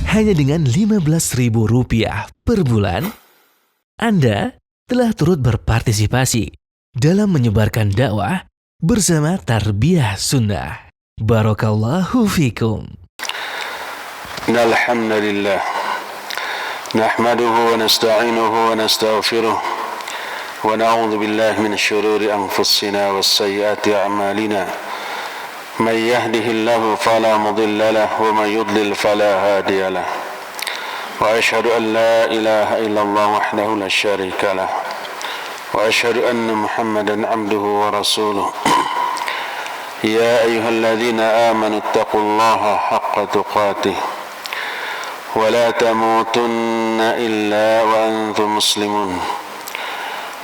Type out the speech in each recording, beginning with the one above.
Hanya dengan Rp15.000 per bulan, Anda telah turut berpartisipasi dalam menyebarkan dakwah bersama Tarbiyah Sunnah. Barakallahu fikum. Alhamdulillah. Nahmaduhu wa nasta'inuhu wa nastaghfiruh. Wa na'udzu billahi min syururi anfusina was sayyiati a'malina. Man yahdihillahu fala mudilla lahu wa man yudlil fala hadiya lahu. Wa asyhadu an la ilaha illallah wahdahu la syarika lahu. Wa asyhadu anna Muhammadan 'abduhu wa rasuluh. Ya ayyuhalladzina amanu taqullaha haqqa tuqatih wa la tamutunna illa wa antum muslimun.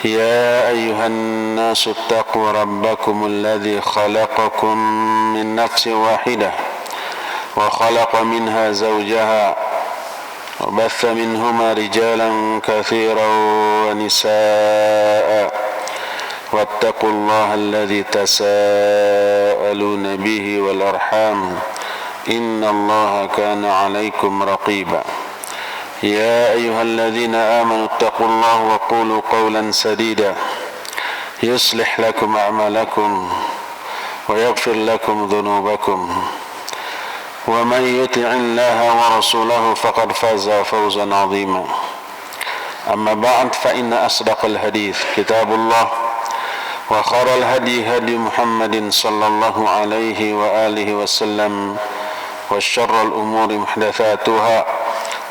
Ya ayyuhan nasu taqu rabbakum alladzi khalaqakum min nafsin wahidah wa khalaqa minha zawjaha wa batha minhuma rijalan katsiran wa nisaa'a واتقوا الله الذي تساءلون به والأرحام إن الله كان عليكم رقيبا يا أيها الذين آمنوا اتقوا الله وقولوا قولا سديدا يصلح لكم أعمالكم ويغفر لكم ذنوبكم ومن يطع الله ورسوله فقد فاز فوزا عظيما أما بعد فإن أصدق الحديث كتاب الله وخير الهدي هدي محمد صلى الله عليه وآله وسلم وشر الأمور محدثاتها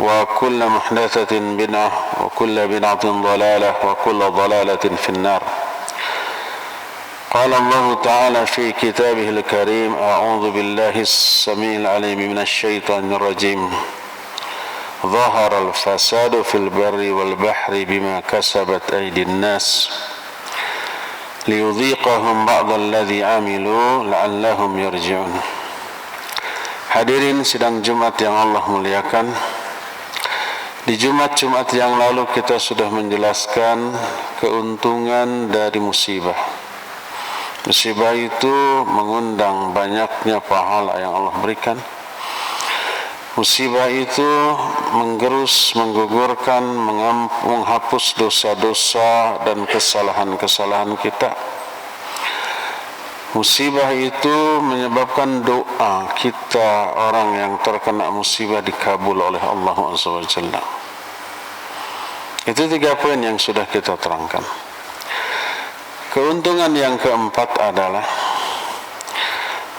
وكل محدثة بدعة وكل بدعة ضلالة وكل ضلالة في النار. قال الله تعالى في كتابه الكريم أعوذ بالله السميع العليم من الشيطان الرجيم ظهر الفساد في البر والبحر بما كسبت أيدي الناس liyudhiqahum ba'dalladzi 'amilu la'allahum yarji'un. Hadirin sidang Jumat yang Allah muliakan, di Jumat yang lalu kita sudah menjelaskan keuntungan dari musibah. Musibah itu mengundang banyaknya pahala yang Allah berikan. Musibah itu menggerus, menggugurkan, menghapus dosa-dosa dan kesalahan-kesalahan kita. Musibah itu menyebabkan doa kita, orang yang terkena musibah, dikabul oleh Allah SWT. Itu 3 poin yang sudah kita terangkan. Keuntungan yang keempat adalah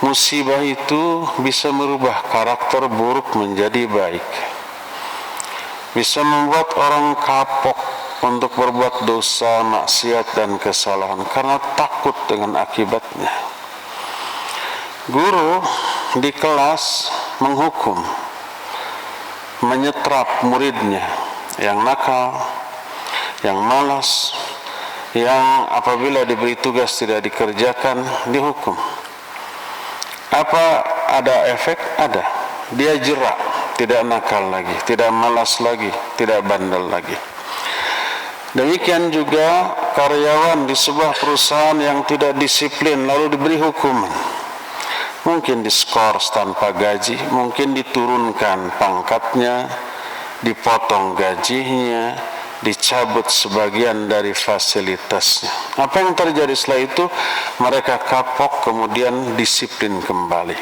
musibah itu bisa merubah karakter buruk menjadi baik. Bisa membuat orang kapok untuk berbuat dosa, maksiat dan kesalahan karena takut dengan akibatnya. Guru di kelas menghukum, menyetrap muridnya yang nakal, yang malas, yang apabila diberi tugas tidak dikerjakan, dihukum. Apa ada efek? Ada. Dia jerak, tidak nakal lagi, tidak malas lagi, tidak bandel lagi. Demikian juga karyawan di sebuah perusahaan yang tidak disiplin lalu diberi hukuman. Mungkin diskors tanpa gaji, mungkin diturunkan pangkatnya, dipotong gajinya, dicabut sebagian dari fasilitasnya. Apa yang terjadi setelah itu? Mereka kapok, kemudian disiplin kembali.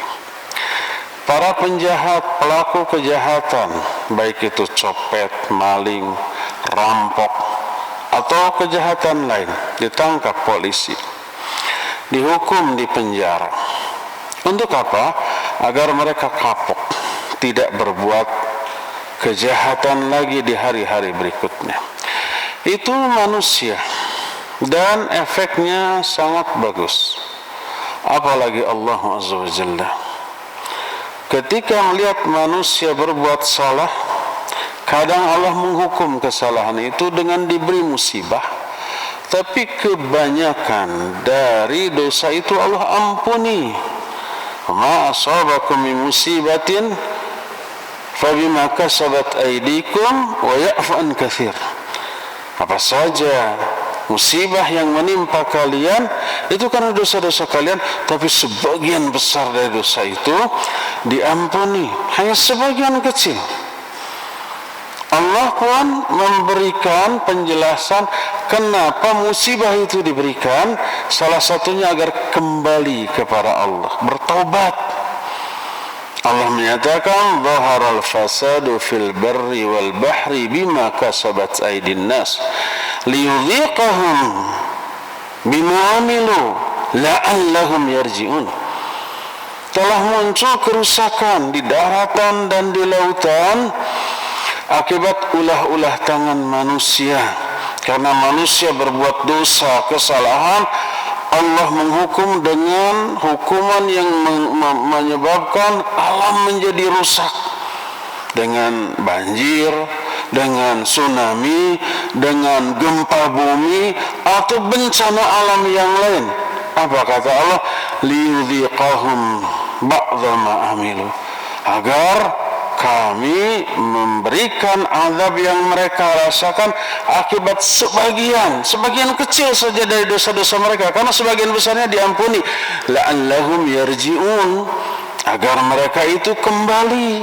Para penjahat, pelaku kejahatan, baik itu copet, maling, rampok, atau kejahatan lain, ditangkap polisi, dihukum di penjara. Untuk apa? Agar mereka kapok, tidak berbuat kejahatan lagi di hari-hari berikutnya. Itu manusia dan efeknya sangat bagus. Apalagi Allah Azza wa Jalla ketika melihat manusia berbuat salah, kadang Allah menghukum kesalahan itu dengan diberi musibah, tapi kebanyakan dari dosa itu Allah ampuni. Ma asabakum min musibatin fabima kasabat aydikum wa ya'fu an katsir. Apa saja musibah yang menimpa kalian itu karena dosa-dosa kalian, tapi sebagian besar dari dosa itu diampuni, hanya sebagian kecil Allah pun memberikan penjelasan kenapa musibah itu diberikan. Salah satunya agar kembali kepada Allah, bertaubat. Allah menyatakan zaharal fasadu fil barri wal bahri bima kasabat aydin nas liyudhiqahum bima amilu la'allahum yarji'un. Telah muncul kerusakan di daratan dan di lautan akibat ulah-ulah tangan manusia. Karena manusia berbuat dosa, kesalahan, Allah menghukum dengan hukuman yang menyebabkan alam menjadi rusak. Dengan banjir, dengan tsunami, dengan gempa bumi, atau bencana alam yang lain. Apa kata Allah? Liyudhiqahum ba'dha ma amilu. Agar kami memberikan azab yang mereka rasakan akibat sebagian kecil saja dari dosa-dosa mereka, karena sebagian besarnya diampuni. La'allahum yarji'un, agar mereka itu kembali,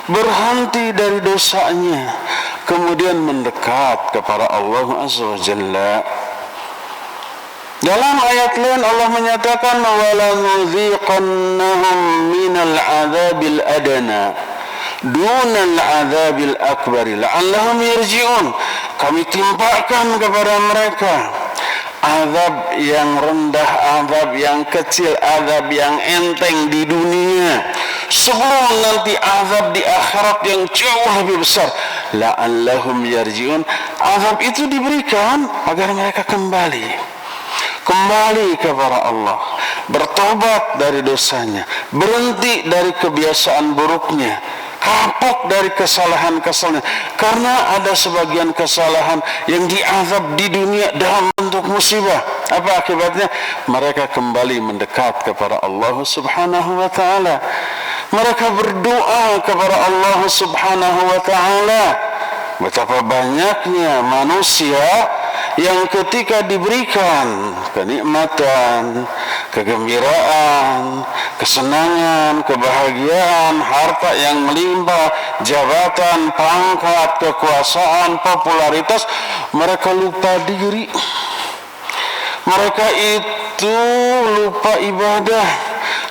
berhenti dari dosanya, kemudian mendekat kepada Allah Azza wa Jalla. Dalam ayat lain Allah menyatakan walanudhiqannahum minal adzabil adna dunal adzabil akbari la'allahum yarji'un. Kami timpakan kepada mereka azab yang rendah, azab yang kecil, azab yang enteng di dunia, sebelum nanti azab di akhirat yang jauh lebih besar. La'allahum yarji'un. Azab itu diberikan agar mereka kembali kepada Allah, bertobat dari dosanya, berhenti dari kebiasaan buruknya, kapok dari kesalahan-kesalahan. Karena ada sebagian kesalahan yang diazab di dunia dalam bentuk musibah. Apa akibatnya? Mereka kembali mendekat kepada Allah Subhanahu wa ta'ala. Mereka berdoa kepada Allah Subhanahu wa ta'ala. Betapa banyaknya manusia yang ketika diberikan kenikmatan, kegembiraan, kesenangan, kebahagiaan, harta yang melimpah, jabatan, pangkat, kekuasaan, popularitas, mereka lupa diri. Mereka itu lupa ibadah,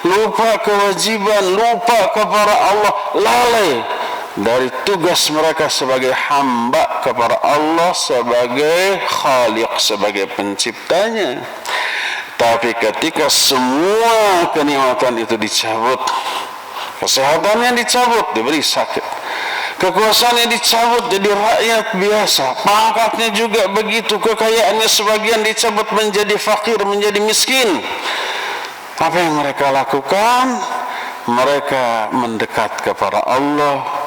lupa kewajiban, lupa kepada Allah, lalai dari tugas mereka sebagai hamba kepada Allah, sebagai Khaliq, sebagai penciptanya. Tapi ketika semua kenikmatan itu dicabut, kesehatannya dicabut, diberi sakit, kekuasaannya dicabut jadi rakyat biasa, pangkatnya juga begitu, kekayaannya sebagian dicabut menjadi fakir, menjadi miskin. Apa yang mereka lakukan? Mereka mendekat kepada Allah,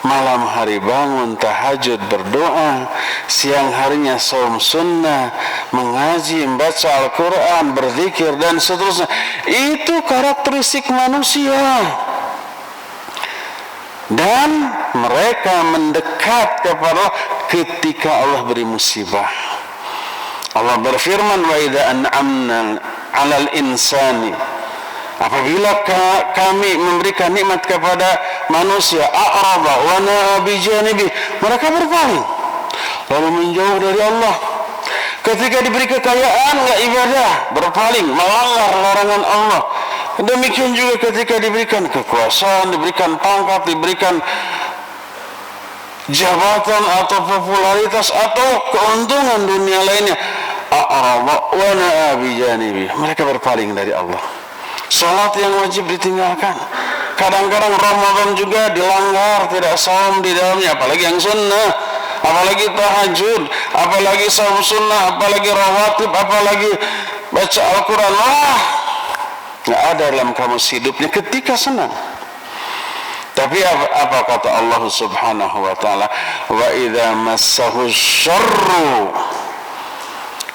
malam hari bangun tahajud berdoa, siang harinya saum sunnah, mengaji, membaca Al-Quran, berzikir dan seterusnya. Itu karakteristik manusia. Dan mereka mendekat kepada Allah ketika Allah beri musibah. Allah berfirman, wa idza an'amna 'alal insani, apabila kami memberikan nikmat kepada manusia, a'rada wa na'a bi janibi, mereka berpaling lalu menjauh dari Allah. Ketika diberi kekayaan enggak ibadah, berpaling, melanggar larangan Allah. Demikian juga ketika diberikan kekuasaan, diberikan pangkat, diberikan jabatan atau popularitas atau keuntungan dunia lainnya, a'rada wa na'a bi janibi, mereka berpaling dari Allah. Salat yang wajib ditinggalkan. Kadang-kadang Ramadan juga dilanggar, tidak saum di dalamnya, apalagi yang sunnah, apalagi tahajud, apalagi saum sunnah, apalagi rawatib, apalagi baca Al-Quran. Wah, nggak ada dalam kamus hidupnya ketika senang. Tapi apa kata Allah Subhanahu wa ta'ala? Wa idza massahu syarru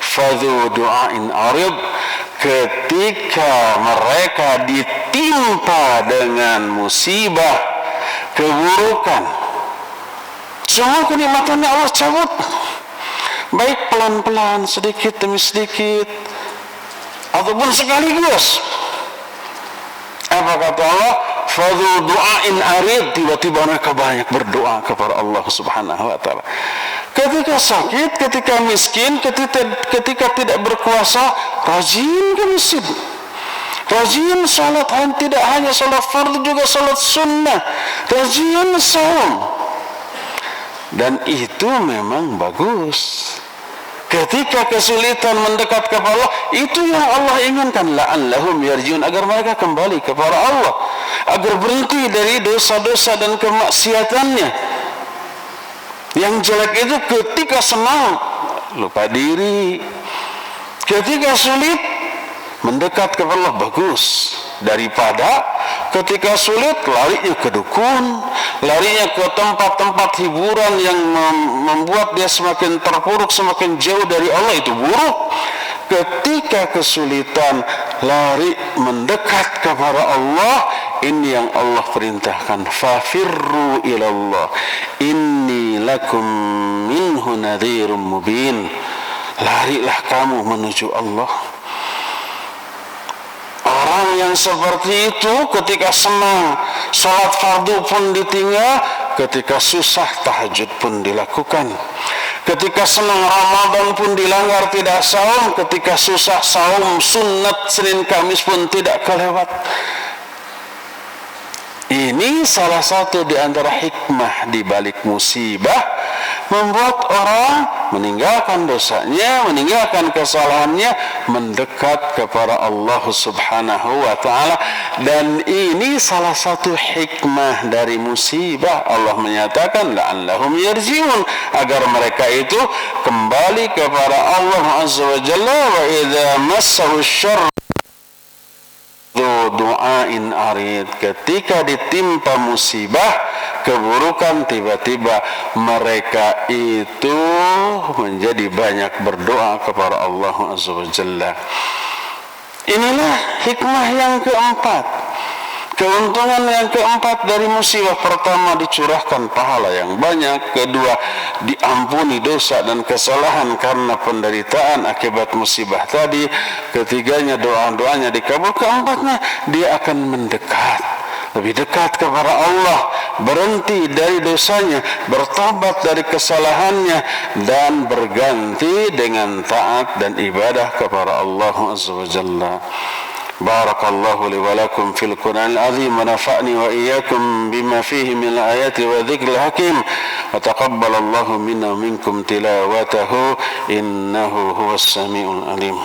fadhu du'ain arid. Ketika mereka ditimpa dengan musibah, keburukan, semua kenikmatannya Allah cabut, baik pelan-pelan, sedikit demi sedikit, ataupun sekaligus. Apa kata Allah? fadhu du'ain arid, tiba-tiba mereka banyak berdoa kepada Allah Subhanahu wa taala. Ketika sakit, ketika miskin, ketika tidak berkuasa, rajin ke masjid, rajin salat, tidak hanya salat fardu juga salat sunnah, rajin saum. Dan itu memang bagus. Ketika kesulitan mendekat kepada Allah, itu yang Allah inginkan, la'allahum yarjiun, agar mereka kembali kepada Allah, agar berhenti dari dosa-dosa dan kemaksiatannya. Yang jelek itu ketika senang lupa diri, ketika sulit mendekat kepada Allah, bagus, daripada ketika sulit larinya ke dukun, larinya ke tempat-tempat hiburan yang membuat dia semakin terpuruk, semakin jauh dari Allah, itu buruk. Ketika kesulitan lari mendekat kepada Allah, ini yang Allah perintahkan, fafirru ilallah inni lakum minhu nadhirum mubin. Larilah kamu menuju Allah. Orang yang seperti itu ketika senang salat fardu pun ditinggal, ketika susah tahajud pun dilakukan, ketika senang Ramadan pun dilanggar, tidak saum, ketika susah saum sunat Senin Kamis pun tidak kelewat. Ini salah satu di antara hikmah di balik musibah, membuat orang meninggalkan dosanya, meninggalkan kesalahannya, mendekat kepada Allah Subhanahu wa taala. Dan ini salah satu hikmah dari musibah. Allah menyatakan la'allahum yarji'un, agar mereka itu kembali kepada Allah Azza wa Jalla. Wa idza massahu syarr du'ain arid, ketika ditimpa musibah, keburukan, tiba-tiba mereka itu menjadi banyak berdoa kepada Allah Azza wa Jalla. Inilah hikmah yang keempat, keuntungan yang keempat dari musibah. Pertama, dicurahkan pahala yang banyak. Kedua, diampuni dosa dan kesalahan karena penderitaan akibat musibah tadi. Ketiganya, doa-doanya dikabul. Keempatnya, dia akan mendekat, lebih dekat kepada Allah, berhenti dari dosanya, bertobat dari kesalahannya, dan berganti dengan taat dan ibadah kepada Allah Azza wa Jalla. Barakallahu li wa lakum fil Qur'anil azim, wa nafa'ni wa iyyakum bima fihi min ayati wa dzikril hakim, wa taqabbalallahu minna minkum tilawatahu innahu huwas samiul alim.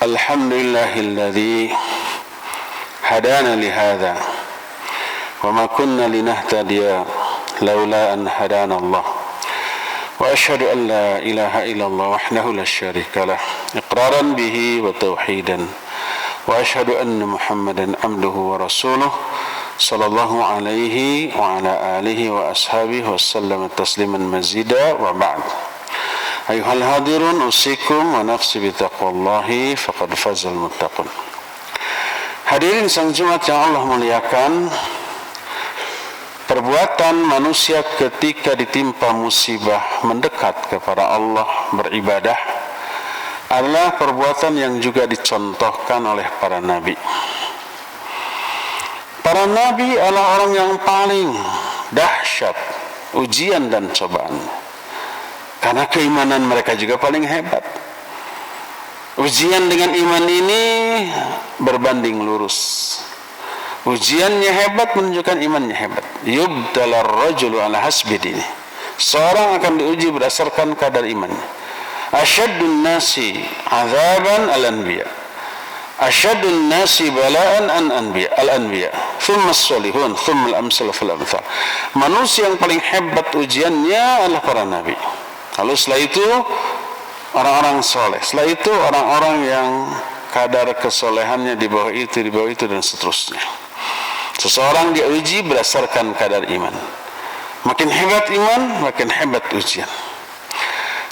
Alhamdulillahilladzi hadana li hadza wa ma kunna linahtadiya laula an hadana Allah. Wa asyhadu an la ilaha illallah wahdahu la syarika lah, iqraran bihi wa tauhidan. Wa asyhadu anna Muhammadan abduhu wa rasuluh sallallahu alaihi wa ala alihi wa ashabihi wa sallama tasliman mazida, wa ba'd. Ayuhal hadirun, usikum wa nafsi bitaqwallahi faqad fazal muttaqun. Hadirin sang Jumat yang Allah muliakan, perbuatan manusia ketika ditimpa musibah mendekat kepada Allah, beribadah, adalah perbuatan yang juga dicontohkan oleh para nabi. Para nabi adalah orang yang paling dahsyat ujian dan cobaan, karena keimanan mereka juga paling hebat. Ujian dengan iman ini berbanding lurus. Ujiannya hebat menunjukkan imannya hebat. Yubtalar rajulu ala hasbi dini. Seorang akan diuji berdasarkan kadar imannya. Asyaddun nasi azaban al-anbiya, asyaddun nasi bala'an al-anbiya, thumma as-salihun, thumma al-amsal fal-amthal. Manusia yang paling hebat ujiannya adalah para nabi. Lalu setelah itu orang-orang soleh, setelah itu orang-orang yang kadar kesolehannya di bawah itu dan seterusnya. Seseorang diuji berdasarkan kadar iman. Makin hebat iman, makin hebat ujian.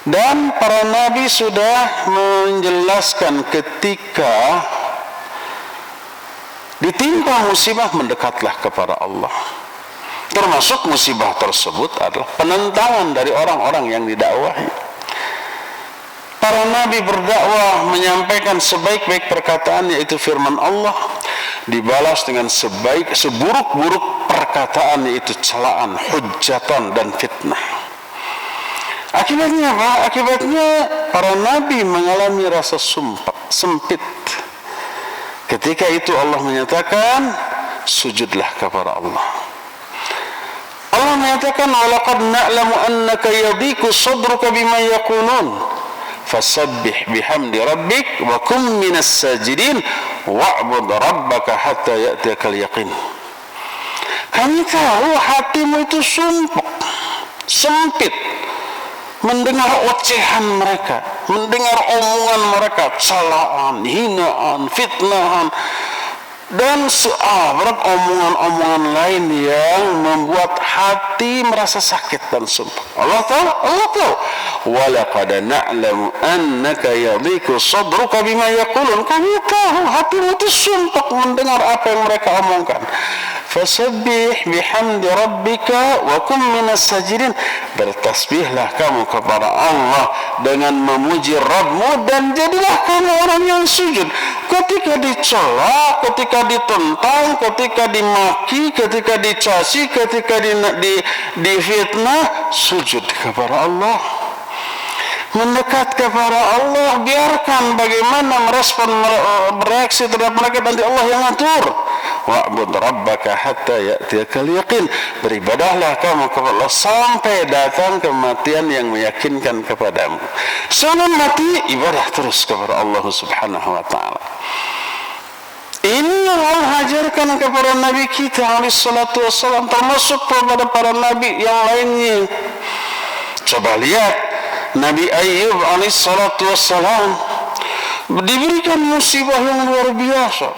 Dan para nabi sudah menjelaskan ketika ditimpa musibah, mendekatlah kepada Allah. Termasuk musibah tersebut adalah penentangan dari orang-orang yang didakwahi. Para nabi berdakwah menyampaikan sebaik-baik perkataan, yaitu firman Allah, dibalas dengan seburuk-buruk perkataan, yaitu celaan, hujatan, dan fitnah. Akibatnya apa? Akibatnya para nabi mengalami rasa sempit. Ketika itu Allah menyatakan, sujudlah kepada Allah. Allah menyatakan, walaqad na'lamu annaka yadhiqu sadruka bima yaqulun fasabbih bihamdi rabbik wa kum minas sajidin wa'bud rabbaka hatta ya'tiyakal yaqin. Kami tahu hatimu itu sempit mendengar ocehan mereka, mendengar omongan mereka, celaan, hinaan, fitnahan, dan omongan-omongan lain yang membuat hati merasa sakit dan sumpah. Allah tahu. Walaqad na'lamu annaka yadhiqu sadruka bima yaqulun. Kami tahu hatimu itu sumpah mendengar apa yang mereka omongkan. Fasabbih bihamdi rabbika wa kum minas sajidin. Bertasbihlah kamu kepada Allah dengan memuji Rabbmu dan jadilah kamu orang yang sujud. Ketika dicela, ketika ditentang, ketika dimaki, ketika dicaci, ketika difitnah, sujud kepada Allah. Mendekat kepada Allah, biarkan bagaimana bereaksi terhadap mereka, nanti Allah yang atur. Wa'bud rabbaka hatta ya'tiyakal yaqin. Beribadahlah kamu kepada Allah sampai datang kematian yang meyakinkan kepadamu. Sebelum mati, ibadah terus kepada Allah Subhanahu wa ta'ala. Ini yang Allah ajarkan kepada Nabi kita alaihissalatu wassalam, termasuk kepada para Nabi yang lainnya. Coba lihat Nabi Ayyub alaihissalatu wassalam diberikan musibah yang luar biasa.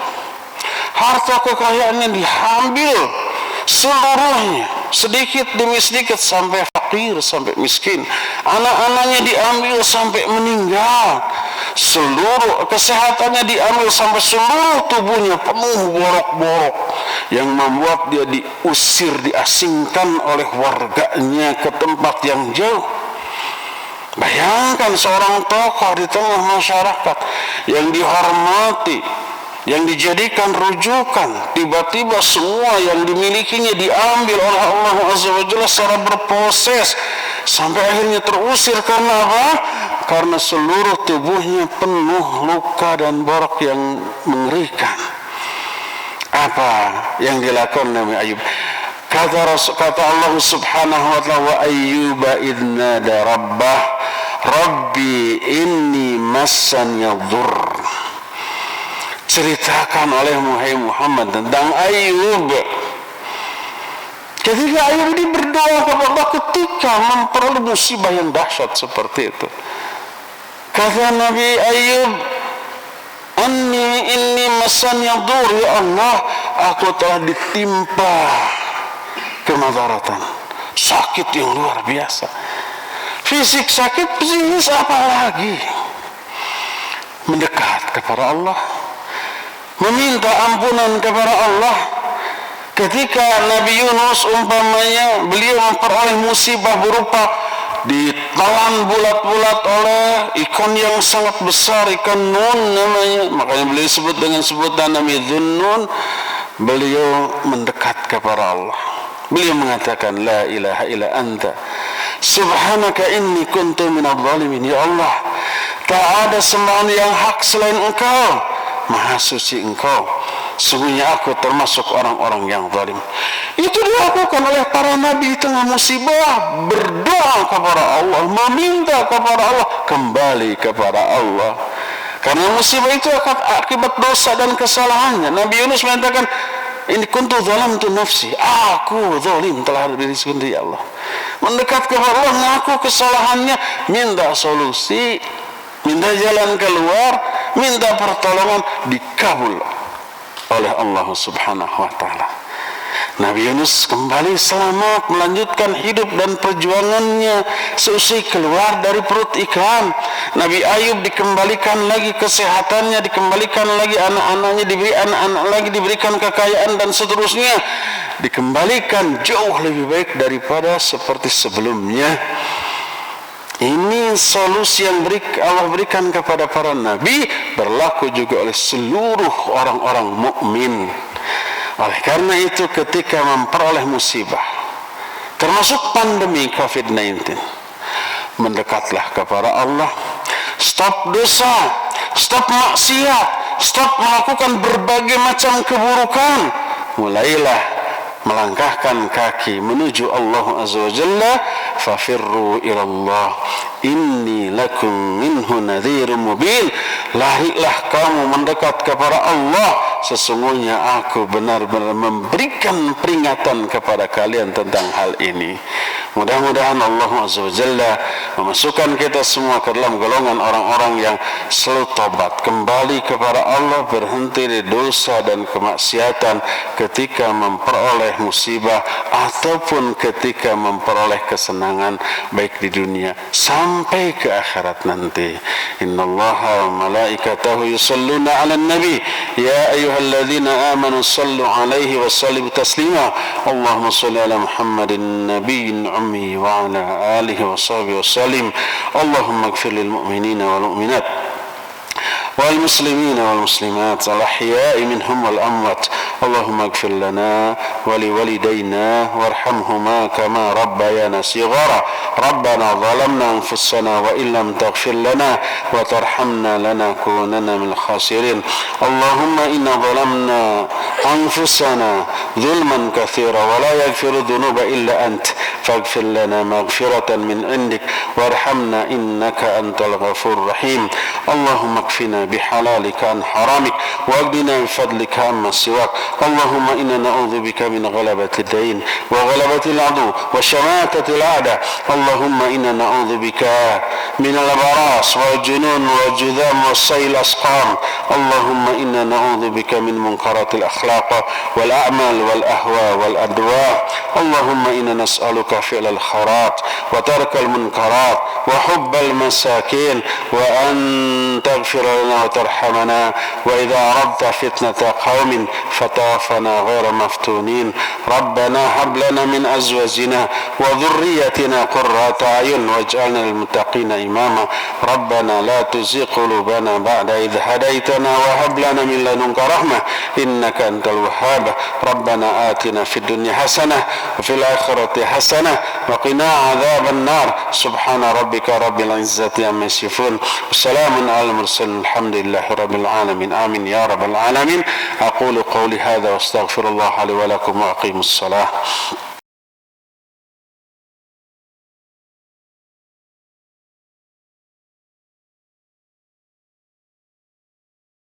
Harta kekayaannya diambil seluruhnya, sedikit demi sedikit sampai fakir, sampai miskin. Anak-anaknya diambil sampai meninggal. Seluruh kesehatannya diambil sampai seluruh tubuhnya penuh borok-borok yang membuat dia diusir, diasingkan oleh warganya ke tempat yang jauh. Bayangkan seorang tokoh di tengah masyarakat yang dihormati, yang dijadikan rujukan, tiba-tiba semua yang dimilikinya diambil oleh Allah Azza wa Jalla secara berproses sampai akhirnya terusir. Karena apa? Karena seluruh tubuhnya penuh luka dan borok yang mengerikan. Apa yang dilakukan Nabi Ayub? Kata Allah Subhanahu wa ta'ala, wa ayyuba idnada rabbah rabbi inni massani dhurr. Ceritakan oleh Muhammad tentang Ayub. Ketika Ayub ini berdoa kepada Allah ketika memperoleh musibah yang dahsyat seperti itu. Kata Nabi Ayub, inni massani dhurr, ya Allah, aku telah ditimpa kemudaratan, sakit yang luar biasa. Fisik sakit, psikis apa lagi? Mendekat kepada Allah, meminta ampunan kepada Allah. Ketika Nabi Yunus umpamanya beliau memperoleh musibah berupa ditelan bulat-bulat oleh ikan yang sangat besar, ikan nun namanya, makanya beliau disebut dengan sebutan Nabi Dhunnun. Beliau mendekat kepada Allah. Beliau mengatakan, la ilaha illa anta subhanaka inni kuntu minadh dhalimin. Ya Allah, tak ada sembahan yang hak selain Engkau, Maha suci Engkau, sungguhnya aku termasuk orang-orang yang zalim. Itu dilakukan oleh para nabi di tengah musibah, berdoa kepada Allah, meminta kepada Allah, kembali kepada Allah. Karena musibah itu akibat dosa dan kesalahannya. Nabi Yunus mengatakan, ini kuntu zalamtu nafsi, aku zalim telah diri sendiri. Ya Allah, mendekat kepada Allah, mengaku kesalahannya, minta solusi, minta jalan keluar, minta pertolongan, dikabul oleh Allah Subhanahu wa ta'ala. Nabi Yunus kembali selamat melanjutkan hidup dan perjuangannya seusai keluar dari perut ikan. Nabi Ayub dikembalikan lagi kesehatannya, dikembalikan lagi anak-anaknya, diberi anak-anak lagi, diberikan kekayaan dan seterusnya. Dikembalikan jauh lebih baik daripada seperti sebelumnya. Ini solusi yang Allah berikan kepada para nabi, berlaku juga oleh seluruh orang-orang mukmin. Oleh karena itu ketika memperoleh musibah, termasuk pandemi COVID-19, mendekatlah kepada Allah, stop dosa, stop maksiat, stop melakukan berbagai macam keburukan, mulailah melangkahkan kaki menuju Allah Azza wa Jalla. Fafirru ilallah inni lakum minhu nadhirum mubin. Larilah kamu mendekat kepada Allah, sesungguhnya aku benar-benar memberikan peringatan kepada kalian tentang hal ini. Mudah-mudahan Allah Azza wa Jalla memasukkan kita semua ke dalam golongan orang-orang yang selalu tobat, kembali kepada Allah, berhenti dari dosa dan kemaksiatan ketika memperoleh musibah ataupun ketika memperoleh kesenangan baik di dunia sampai ke akhirat nanti. Innallaha wa malaikatahu yusalluna 'alan nabi ya ayyuhalladzina amanu sallu 'alaihi wa sallimu taslima. Allahumma shalli 'ala Muhammadin nabiyyin ummi wa 'ala alihi wa sahbihi wa sallim. Allahumma ighfir lil mu'minina wal mu'minat والمسلمين والمسلمات الأحياء منهم والأموات. اللهم اغفر لنا ولوالدينا وارحمهما كما ربيانا صغارا. ربنا ظلمنا أنفسنا وإن لم تغفر لنا وترحمنا لنكونن من الخاسرين. اللهم إنا ظلمنا أنفسنا ظلما كثيرا ولا يغفر الذنوب إلا أنت فاغفر لنا مغفرة من عندك وارحمنا إنك أنت الغفور الرحيم. اللهم اكفنا بحلالك عن حرامك واغننا بفضلك عما سواك. اللهم إنا نعوذ بك من غلبة الدين وغلبة العدو وشماتة الأعداء. اللهم إنا نعوذ بك من البراس والجنون والجذام والسيل الأسقام. اللهم إنا نعوذ بك من منكرات الأخلاق والأعمال والأهواء والأدواء. اللهم إنا نسألك فعل الخيرات وترك المنكرات وحب المساكين وأن تغفر لنا وترحمنا وإذا أردت فتنة قوم فتوفنا غير مفتونين. ربنا هب لنا من أزواجنا وذريتنا قرة أعين واجعلنا للمتقين إماما. ربنا لا تزغ قلوبنا بعد إذ هديتنا وهب لنا من لدنك رحمة إنك أنت الوهاب. ربنا آتنا في الدنيا حسنة وفي الآخرة حسنة وقنا عذاب النار. سبحان ربك رب العزة عما يصفون وسلام على المرسلين الحمد لله رب العالمين. آمين يا رب العالمين. أقول قولي هذا واستغفر الله لي ولكم وأقيموا الصلاة.